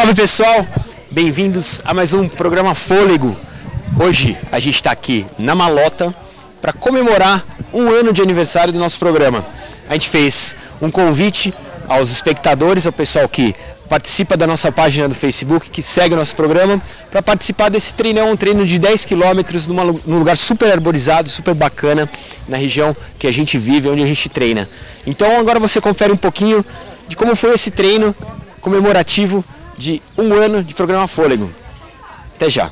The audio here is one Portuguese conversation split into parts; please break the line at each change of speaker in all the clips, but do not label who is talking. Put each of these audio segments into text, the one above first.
Salve pessoal, bem-vindos a mais um programa Fôlego. Hoje a gente está aqui na Malota para comemorar um ano de aniversário do nosso programa. A gente fez um convite aos espectadores, ao pessoal que participa da nossa página do Facebook, que segue o nosso programa, para participar desse treinão, um treino de 10 km num lugar super arborizado, super bacana, na região que a gente vive, onde a gente treina. Então agora você confere um pouquinho de como foi esse treino comemorativo de um ano de programa Fôlego. Até já!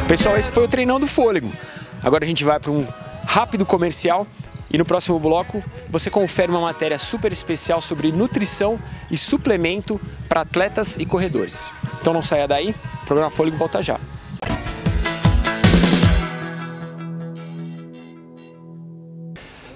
Pessoal, esse foi o Treinão do Fôlego. Agora a gente vai para um rápido comercial e no próximo bloco você confere uma matéria super especial sobre nutrição e suplemento para atletas e corredores. Então não saia daí, o programa Fôlego volta já.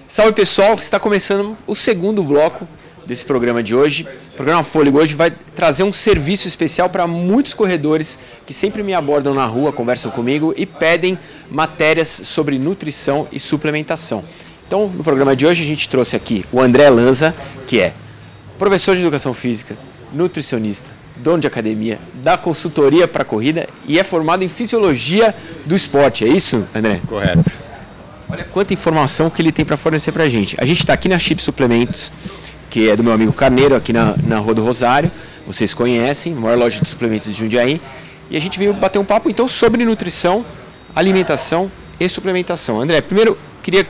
Salve pessoal, está começando o segundo bloco desse programa de hoje. O programa Fôlego hoje vai trazer um serviço especial para muitos corredores que sempre me abordam na rua, conversam comigo e pedem matérias sobre nutrição e suplementação. Então, no programa de hoje a gente trouxe aqui o André Lanza, que é professor de educação física, nutricionista, dono de academia, dá consultoria para corrida e é formado em fisiologia do esporte. É isso, André?
Correto.
Olha quanta informação que ele tem para fornecer para a gente. A gente está aqui na Chip Suplementos, que é do meu amigo Carneiro, aqui na Rua do Rosário. Vocês conhecem, maior loja de suplementos de Jundiaí. E a gente veio bater um papo, então, sobre nutrição, alimentação e suplementação. André, primeiro,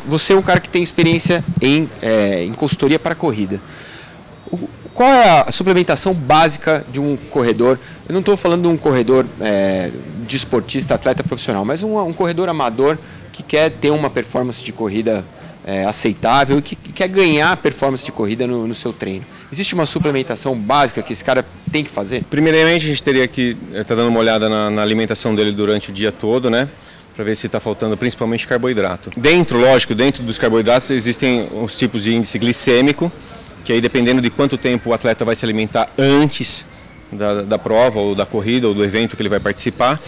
você é um cara que tem experiência em consultoria para corrida. Qual é a suplementação básica de um corredor? Eu não estou falando de um corredor de esportista, atleta profissional, mas um corredor amador que quer ter uma performance de corrida aceitável e que quer ganhar performance de corrida no seu treino. Existe uma suplementação básica que esse cara tem que fazer?
Primeiramente, a gente teria que estar dando uma olhada na alimentação dele durante o dia todo, né? Para ver se está faltando principalmente carboidrato. Dentro dos carboidratos existem os tipos de índice glicêmico, que aí dependendo de quanto tempo o atleta vai se alimentar antes da prova ou da corrida ou do evento que ele vai participar,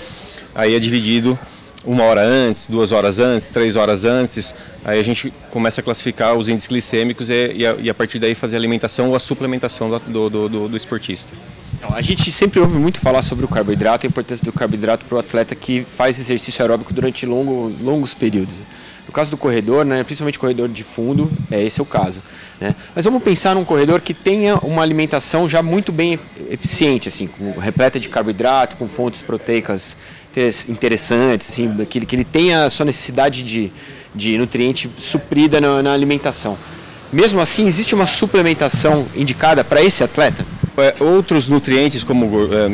aí é dividido 1 hora antes, 2 horas antes, 3 horas antes, aí a gente começa a classificar os índices glicêmicos e a partir daí fazer a alimentação ou a suplementação do esportista.
A gente sempre ouve muito falar sobre o carboidrato, a importância do carboidrato para o atleta que faz exercício aeróbico durante longos períodos. No caso do corredor, né, principalmente corredor de fundo, esse é o caso, né? Mas vamos pensar num corredor que tenha uma alimentação já muito bem eficiente, assim, repleta de carboidrato, com fontes proteicas interessantes, assim, que ele tenha a sua necessidade de nutriente suprida na alimentação. Mesmo assim, existe uma suplementação indicada para esse atleta?
Outros nutrientes como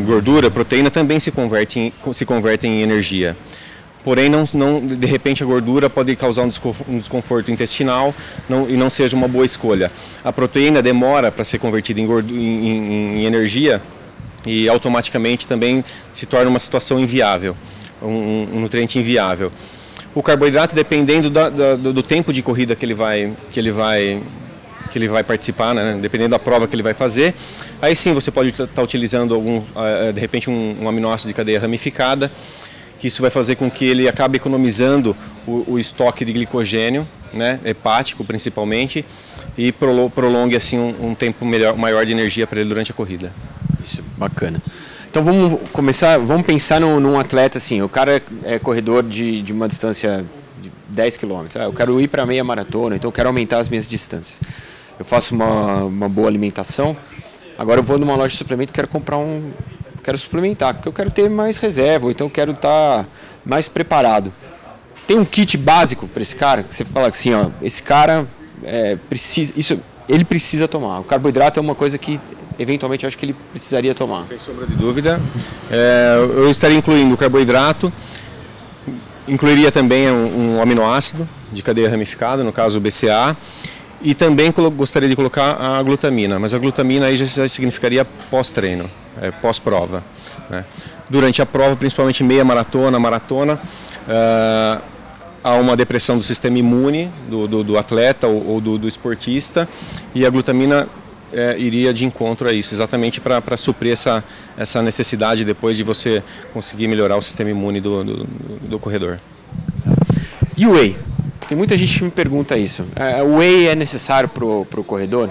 gordura, proteína também se convertem em energia. Porém, de repente a gordura pode causar um desconforto intestinal e não seja uma boa escolha. A proteína demora para ser convertida em energia e automaticamente também se torna uma situação inviável, um nutriente inviável. O carboidrato, dependendo do tempo de corrida que ele vai participar, né? Dependendo da prova que ele vai fazer, aí sim você pode estar utilizando de repente um aminoácido de cadeia ramificada, que isso vai fazer com que ele acabe economizando o estoque de glicogênio, né, hepático principalmente, e prolongue assim um tempo maior de energia para ele durante a corrida.
Isso, bacana. Então vamos pensar num atleta assim, o cara é corredor de uma distância de 10 km, eu quero ir para meia maratona, então eu quero aumentar as minhas distâncias. Eu faço uma boa alimentação, agora eu vou numa loja de suplemento e quero suplementar, porque eu quero ter mais reserva, ou então eu quero estar mais preparado. Tem um kit básico para esse cara, que você fala assim, ó, esse cara ele precisa tomar. O carboidrato é uma coisa que eventualmente eu acho que ele precisaria tomar.
Sem sombra de dúvida. Eu estaria incluindo o carboidrato, incluiria também um aminoácido de cadeia ramificada, no caso o BCA, e também gostaria de colocar a glutamina, mas a glutamina aí já significaria pós-treino, pós-prova, né? Durante a prova, principalmente meia maratona, há uma depressão do sistema imune do atleta ou do esportista, e a glutamina iria de encontro a isso, exatamente para suprir essa necessidade depois de você conseguir melhorar o sistema imune do corredor.
E o whey? Tem muita gente que me pergunta isso. O whey é necessário para o corredor?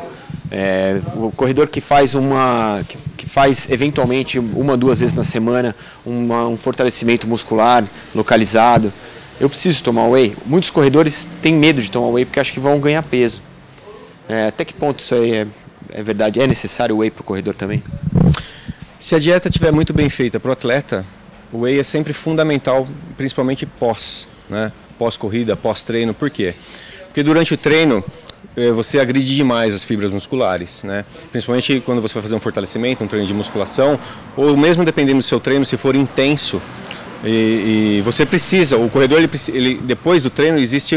O corredor que faz eventualmente 1 ou 2 vezes na semana um fortalecimento muscular localizado. Eu preciso tomar whey? Muitos corredores têm medo de tomar whey porque acham que vão ganhar peso. Até que ponto isso aí é verdade? É necessário o whey para o corredor também?
Se a dieta estiver muito bem feita para o atleta, o whey é sempre fundamental, principalmente né? Pós-corrida, pós-treino. Por quê? Porque durante o treino você agride demais as fibras musculares, né? Principalmente quando você vai fazer um fortalecimento, um treino de musculação, ou mesmo dependendo do seu treino, se for intenso, E você precisa, o corredor, ele depois do treino, existe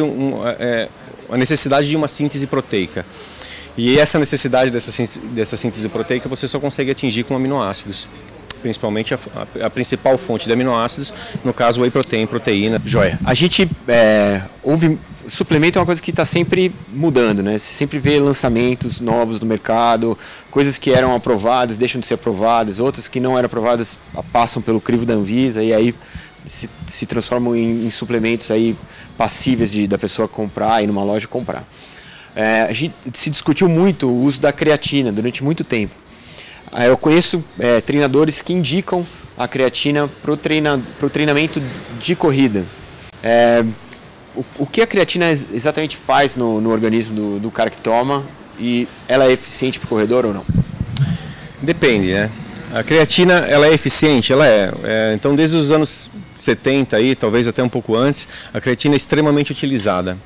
a necessidade de uma síntese proteica. E essa necessidade dessa síntese proteica você só consegue atingir com aminoácidos. Principalmente a principal fonte de aminoácidos, no caso whey protein, proteína.
Joia. A gente suplemento é uma coisa que está sempre mudando, né? Você sempre vê lançamentos novos no mercado, coisas que eram aprovadas deixam de ser aprovadas, outras que não eram aprovadas passam pelo crivo da Anvisa e aí se transformam em suplementos aí passíveis da pessoa comprar, ir numa loja comprar. A gente se discutiu muito o uso da creatina durante muito tempo. Eu conheço treinadores que indicam a creatina para o treinamento de corrida. O que a creatina exatamente faz no organismo do cara que toma, e ela é eficiente para o corredor ou não?
Depende, né? A creatina, ela é eficiente? Ela é. Então, desde os anos 70, aí, talvez até um pouco antes, a creatina é extremamente utilizada.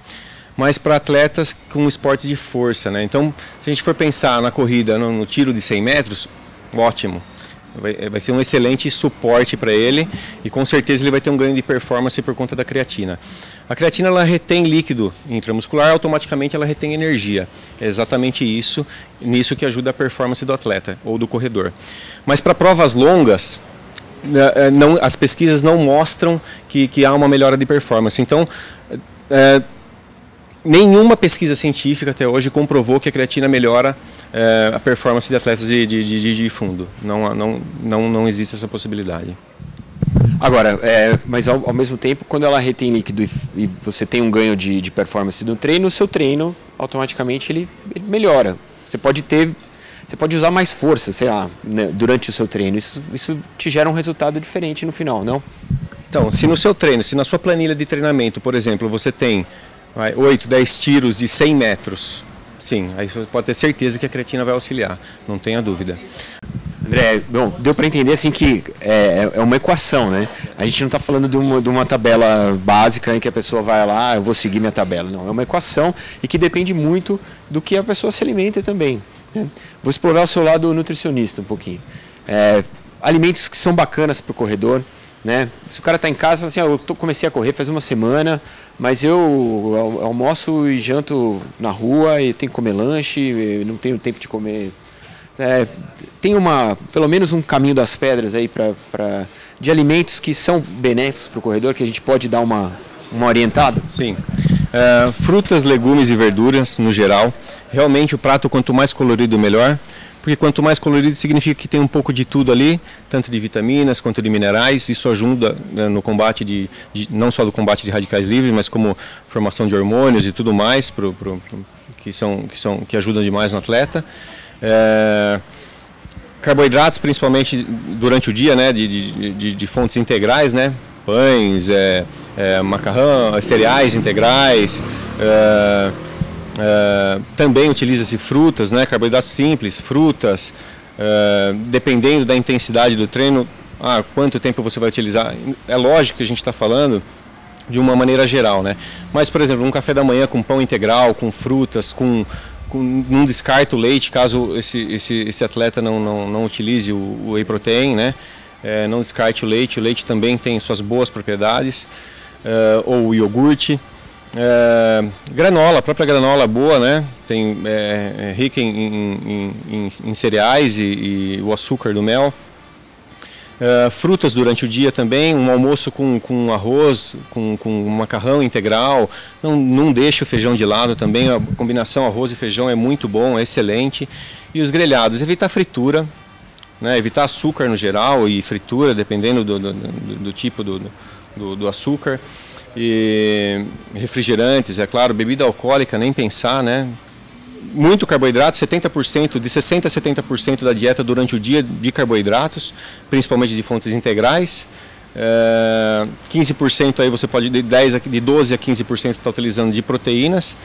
Mas para atletas com esportes de força, né? Então, se a gente for pensar na corrida, no tiro de 100 metros, ótimo. Vai ser um excelente suporte para ele e com certeza ele vai ter um ganho de performance por conta da creatina. A creatina, ela retém líquido intramuscular, automaticamente ela retém energia. É exatamente nisso que ajuda a performance do atleta ou do corredor. Mas para provas longas, as pesquisas não mostram que há uma melhora de performance. Então, nenhuma pesquisa científica até hoje comprovou que a creatina melhora a performance de atletas de fundo. Não existe essa possibilidade.
Agora, mas ao mesmo tempo, quando ela retém líquido e você tem um ganho de performance no treino, o seu treino automaticamente ele melhora. Você pode usar mais força, sei lá, né, durante o seu treino. Isso te gera um resultado diferente no final, não?
Então, se no seu treino, se na sua planilha de treinamento, por exemplo, você tem 8, 10 tiros de 100 metros, sim, aí você pode ter certeza que a creatina vai auxiliar, não tenha dúvida.
André, bom, deu para entender assim que é uma equação, né? A gente não está falando de uma tabela básica em que a pessoa vai lá, eu vou seguir minha tabela. Não, é uma equação e que depende muito do que a pessoa se alimenta também, né? Vou explorar o seu lado nutricionista um pouquinho. Alimentos que são bacanas para o corredor, né? Se o cara está em casa e fala assim, eu comecei a correr faz uma semana, mas eu almoço e janto na rua e tenho que comer lanche, não tenho tempo de comer. Tem pelo menos um caminho das pedras aí de alimentos que são benéficos para o corredor, que a gente pode dar uma orientada?
Sim. Frutas, legumes e verduras, no geral. Realmente o prato, quanto mais colorido, melhor. Porque quanto mais colorido significa que tem um pouco de tudo ali, tanto de vitaminas quanto de minerais. Isso ajuda, né, no combate não só do combate de radicais livres, mas como formação de hormônios e tudo mais, que ajudam demais no atleta. Carboidratos, principalmente durante o dia, né, de fontes integrais, né, pães, macarrão, cereais integrais. Também utiliza-se frutas, né, carboidratos simples, frutas, dependendo da intensidade do treino, quanto tempo você vai utilizar. É lógico que a gente está falando de uma maneira geral, né? Mas, por exemplo, um café da manhã com pão integral, com frutas, não descarta o leite, caso esse atleta não utilize o whey protein, né? Não descarte o leite também tem suas boas propriedades, ou o iogurte. Granola, a própria granola boa, né? Rica em cereais e o açúcar do mel. Frutas durante o dia também, um almoço com arroz, com macarrão integral, não deixe o feijão de lado também, a combinação arroz e feijão é muito bom, é excelente. E os grelhados, evitar fritura, né, evitar açúcar no geral e fritura, dependendo do tipo do açúcar. E refrigerantes, é claro, bebida alcoólica, nem pensar, né? Muito carboidrato, 70%, de 60% a 70% da dieta durante o dia de carboidratos, principalmente de fontes integrais. 15% aí você pode, de 12% a 15% está utilizando de proteínas.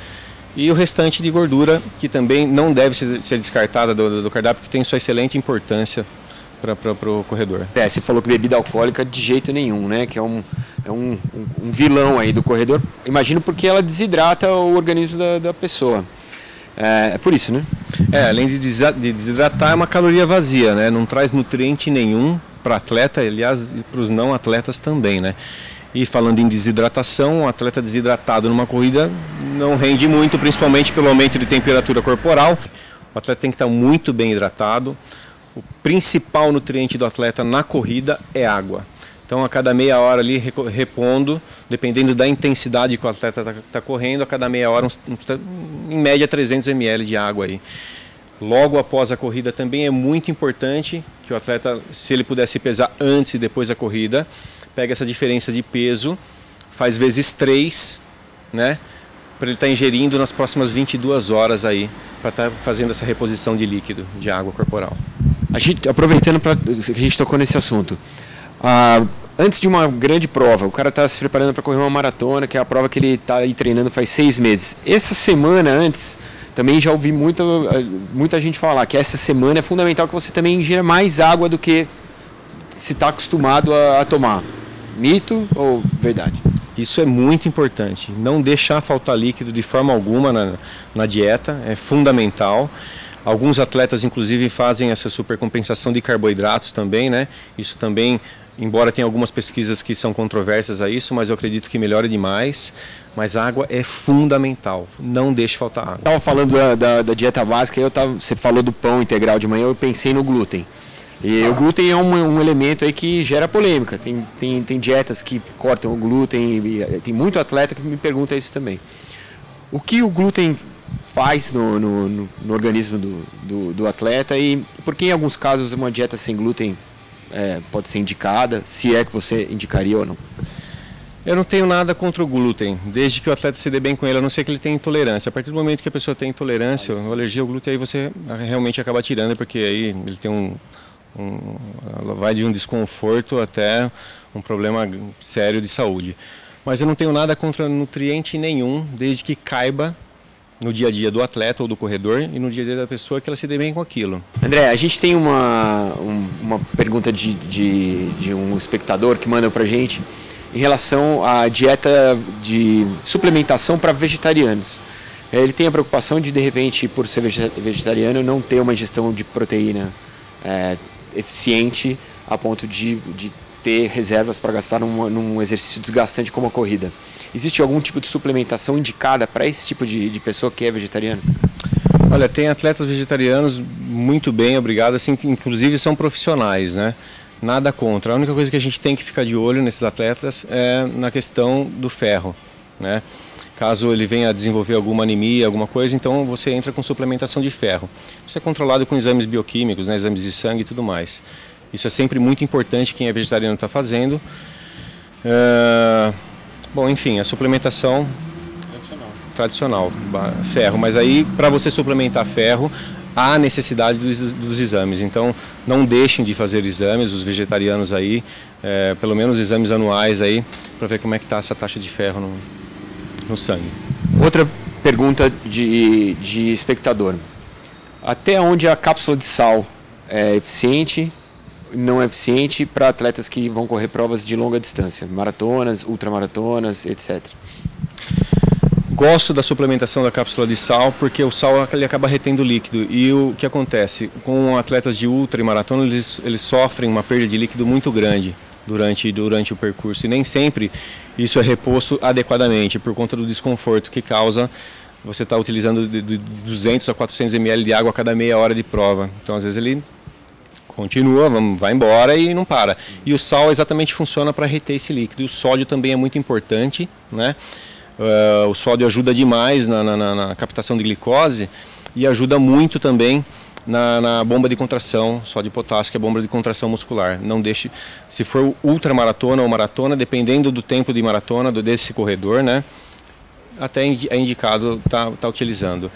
E o restante de gordura, que também não deve ser descartada do cardápio, porque tem sua excelente importância para o corredor.
Você falou que bebida alcoólica de jeito nenhum, né? Que é um vilão aí do corredor. Imagino porque ela desidrata o organismo da pessoa. É por isso, né?
Além de desidratar, é uma caloria vazia, né? Não traz nutriente nenhum para atleta, aliás, e para os não atletas também, né? E falando em desidratação, um atleta desidratado numa corrida não rende muito, principalmente pelo aumento de temperatura corporal. O atleta tem que estar muito bem hidratado. O principal nutriente do atleta na corrida é água. Então, a cada meia hora ali, repondo, dependendo da intensidade que o atleta está correndo, a cada meia hora, em média, 300 ml de água aí. Logo após a corrida também é muito importante que o atleta, se ele pudesse pesar antes e depois da corrida, pega essa diferença de peso, faz vezes 3, né? Para ele estar ingerindo nas próximas 22 horas aí, para estar fazendo essa reposição de líquido, de água corporal.
Aproveitando que a gente tocou nesse assunto, antes de uma grande prova, o cara está se preparando para correr uma maratona, que é a prova que ele está aí treinando faz 6 meses. Essa semana antes, também já ouvi muita gente falar que essa semana é fundamental que você também ingira mais água do que se está acostumado a tomar. Mito ou verdade?
Isso é muito importante. Não deixar faltar líquido de forma alguma na dieta, é fundamental. Alguns atletas, inclusive, fazem essa supercompensação de carboidratos também, né? Isso também, embora tenha algumas pesquisas que são controversas a isso, mas eu acredito que melhora demais. Mas a água é fundamental, não deixe faltar água.
Estava falando da dieta básica, você falou do pão integral de manhã, eu pensei no glúten. E o glúten é um elemento aí que gera polêmica. Tem dietas que cortam o glúten, tem muito atleta que me pergunta isso também. O que o glúten faz no organismo do atleta e por que em alguns casos uma dieta sem glúten pode ser indicada, se é que você indicaria ou não?
Eu não tenho nada contra o glúten, desde que o atleta se dê bem com ele, a não ser que ele tenha intolerância. A partir do momento que a pessoa tem intolerância ou alergia ao glúten, aí você realmente acaba tirando, porque aí ele tem vai de um desconforto até um problema sério de saúde. Mas eu não tenho nada contra nutriente nenhum, desde que caiba no dia a dia do atleta ou do corredor e no dia a dia da pessoa, que ela se dê bem com aquilo.
André, a gente tem uma pergunta de um espectador que manda pra gente em relação à dieta de suplementação para vegetarianos. Ele tem a preocupação de repente, por ser vegetariano, não ter uma ingestão de proteína eficiente a ponto de ter reservas para gastar num exercício desgastante como a corrida. Existe algum tipo de suplementação indicada para esse tipo de pessoa que é vegetariano?
Olha, tem atletas vegetarianos muito bem, obrigado, assim, que inclusive são profissionais, né? Nada contra. A única coisa que a gente tem que ficar de olho nesses atletas é na questão do ferro, né? Caso ele venha a desenvolver alguma anemia, alguma coisa, então você entra com suplementação de ferro. Isso é controlado com exames bioquímicos, né, exames de sangue e tudo mais. Isso é sempre muito importante, quem é vegetariano está fazendo. Bom, enfim, a suplementação tradicional, ferro. Mas aí, para você suplementar ferro, há necessidade dos exames. Então, não deixem de fazer exames, os vegetarianos aí, pelo menos exames anuais aí, para ver como é que está essa taxa de ferro no sangue.
Outra pergunta de espectador. Até onde a cápsula de sal é eficiente, não é eficiente para atletas que vão correr provas de longa distância, maratonas, ultramaratonas, etc.
Gosto da suplementação da cápsula de sal, porque o sal ele acaba retendo líquido. E o que acontece? Com atletas de ultra e maratona, eles sofrem uma perda de líquido muito grande durante o percurso. E nem sempre isso é reposto adequadamente, por conta do desconforto que causa você estar utilizando de 200 a 400 ml de água a cada meia hora de prova. Então, às vezes, ele continua, vai embora e não para. E o sal exatamente funciona para reter esse líquido. E o sódio também é muito importante, né? O sódio ajuda demais na captação de glicose e ajuda muito também na bomba de contração, sódio e potássio, que é a bomba de contração muscular. Não deixe, se for ultramaratona ou maratona, dependendo do tempo de maratona desse corredor, né? Até é indicado tá utilizando.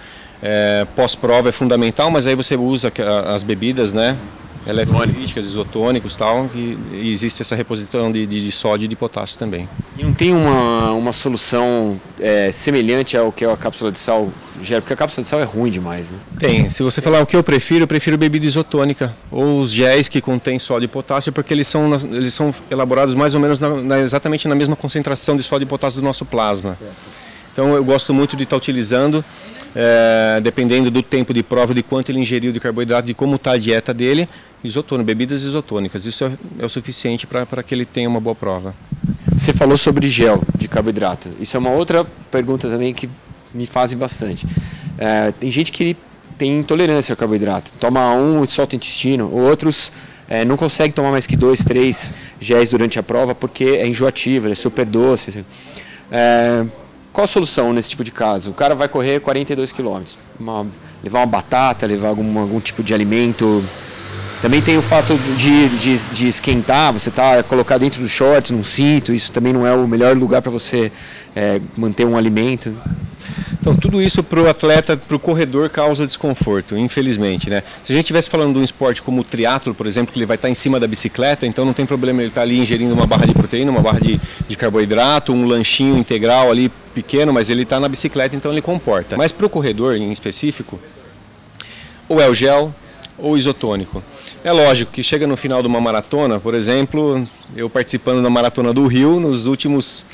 Pós-prova é fundamental, mas aí você usa as bebidas, né? Eletrolíticas, isotônicos e tal, e existe essa reposição de sódio e de potássio também.
E não tem uma solução semelhante ao que a cápsula de sal gera? Porque a cápsula de sal é ruim demais, né?
Tem. Se você falar o que eu prefiro bebida isotônica, ou os géis que contêm sódio e potássio, porque eles são elaborados mais ou menos exatamente na mesma concentração de sódio e potássio do nosso plasma. Certo. Então eu gosto muito de estar utilizando, dependendo do tempo de prova, de quanto ele ingeriu de carboidrato, de como está a dieta dele, bebidas isotônicas. Isso é o suficiente para que ele tenha uma boa prova.
Você falou sobre gel de carboidrato. Isso é uma outra pergunta também que me fazem bastante. Tem gente que tem intolerância ao carboidrato, toma um e solta o intestino, outros não conseguem tomar mais que 2, 3 géis durante a prova porque é enjoativo, é super doce. Qual a solução nesse tipo de caso? O cara vai correr 42 km, levar uma batata, levar algum tipo de alimento. Também tem o fato de esquentar, você está colocado dentro dos shorts, num cinto, isso também não é o melhor lugar para você manter um alimento.
Então, tudo isso para o atleta, para o corredor, causa desconforto, infelizmente, né? Se a gente estivesse falando de um esporte como o triatlo, por exemplo, que ele vai estar em cima da bicicleta, então não tem problema ele estar ali ingerindo uma barra de proteína, uma barra de carboidrato, um lanchinho integral ali pequeno, mas ele está na bicicleta, então ele comporta. Mas para o corredor, em específico, ou é o gel ou isotônico. É lógico que chega no final de uma maratona, por exemplo, eu participando da Maratona do Rio, nos últimos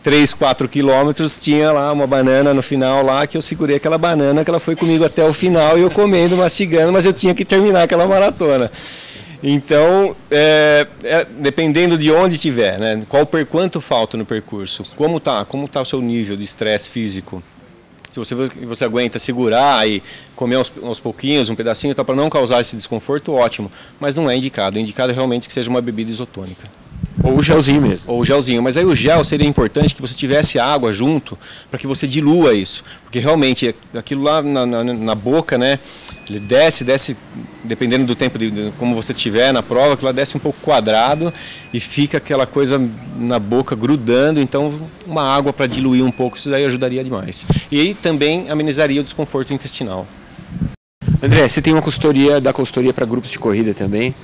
3, 4 quilômetros, tinha lá uma banana no final lá, que eu segurei aquela banana, que ela foi comigo até o final, e eu comendo, mastigando, mas eu tinha que terminar aquela maratona. Então, dependendo de onde estiver, né, quanto falta no percurso, como tá o seu nível de estresse físico, se você aguenta segurar e comer aos pouquinhos, um pedacinho, para não causar esse desconforto, ótimo, mas não é indicado. O indicado é realmente que seja uma bebida isotônica.
Ou o gelzinho mesmo.
Ou o gelzinho, mas aí o gel seria importante que você tivesse água junto para que você dilua isso, porque realmente aquilo lá na boca, né, ele desce, dependendo do tempo de como você estiver na prova, aquilo lá desce um pouco quadrado e fica aquela coisa na boca grudando, então uma água para diluir um pouco, isso daí ajudaria demais. E aí também amenizaria o desconforto intestinal.
André, você tem uma consultoria para grupos de corrida também.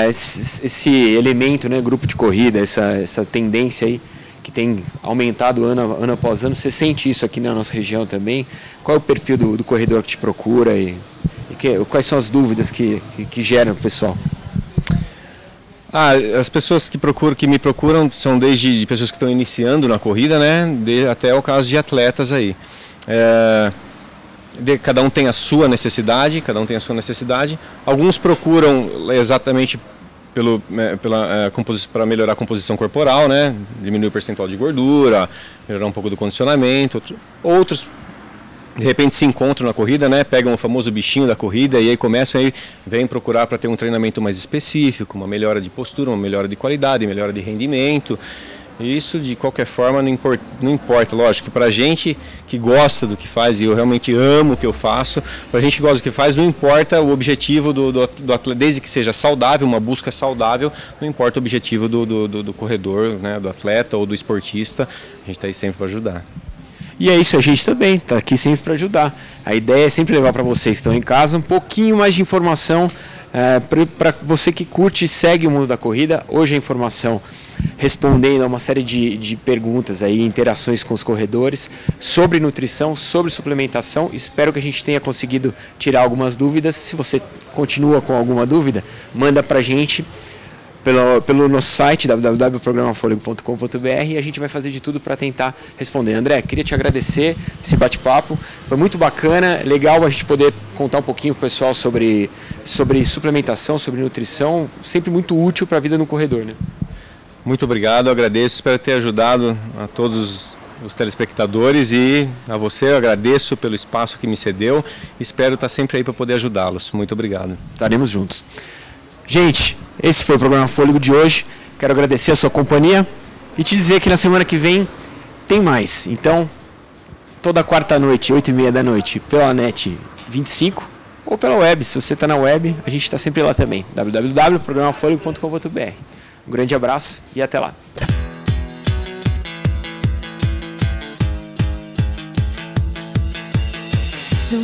Esse elemento, né, grupo de corrida, essa tendência aí que tem aumentado ano após ano, você sente isso aqui na nossa região também? Qual é o perfil do corredor que te procura e quais são as dúvidas que geram o pessoal?
As pessoas que me procuram são desde pessoas que estão iniciando na corrida, né, até o caso de atletas aí. Cada um tem a sua necessidade, Alguns procuram exatamente para melhorar a composição corporal, né? Diminuir o percentual de gordura, melhorar um pouco do condicionamento. Outros, de repente, se encontram na corrida, né? Pegam o famoso bichinho da corrida e aí vêm procurar para ter um treinamento mais específico, uma melhora de postura, uma melhora de qualidade, melhora de rendimento. Isso, de qualquer forma, não importa, lógico, que para a gente que gosta do que faz, e eu realmente amo o que eu faço, para a gente que gosta do que faz, não importa o objetivo do atleta, desde que seja saudável, uma busca saudável, não importa o objetivo do corredor, né, do atleta ou do esportista, a gente está aí sempre para ajudar.
E é isso, a gente também está aqui sempre para ajudar. A ideia é sempre levar para vocês que estão em casa um pouquinho mais de informação, para você que curte e segue o mundo da corrida. Hoje a informação respondendo a uma série de perguntas aí, interações com os corredores sobre nutrição, sobre suplementação. Espero que a gente tenha conseguido tirar algumas dúvidas. Se você continua com alguma dúvida, manda para a gente pelo nosso site www.programafolego.com.br e a gente vai fazer de tudo para tentar responder. André, queria te agradecer esse bate-papo, foi muito bacana, legal a gente poder contar um pouquinho para o pessoal sobre suplementação, sobre nutrição, sempre muito útil para a vida no corredor, né?
Muito obrigado, eu agradeço, espero ter ajudado a todos os telespectadores e a você eu agradeço pelo espaço que me cedeu, espero estar sempre aí para poder ajudá-los. Muito obrigado.
Estaremos juntos. Gente, esse foi o programa Fôlego de hoje, quero agradecer a sua companhia e te dizer que na semana que vem tem mais. Então, toda quarta-noite, 8h30 da noite, pela NET 25 ou pela web, se você está na web, a gente está sempre lá também, www.programafolego.com.br. Um grande abraço e até lá.
The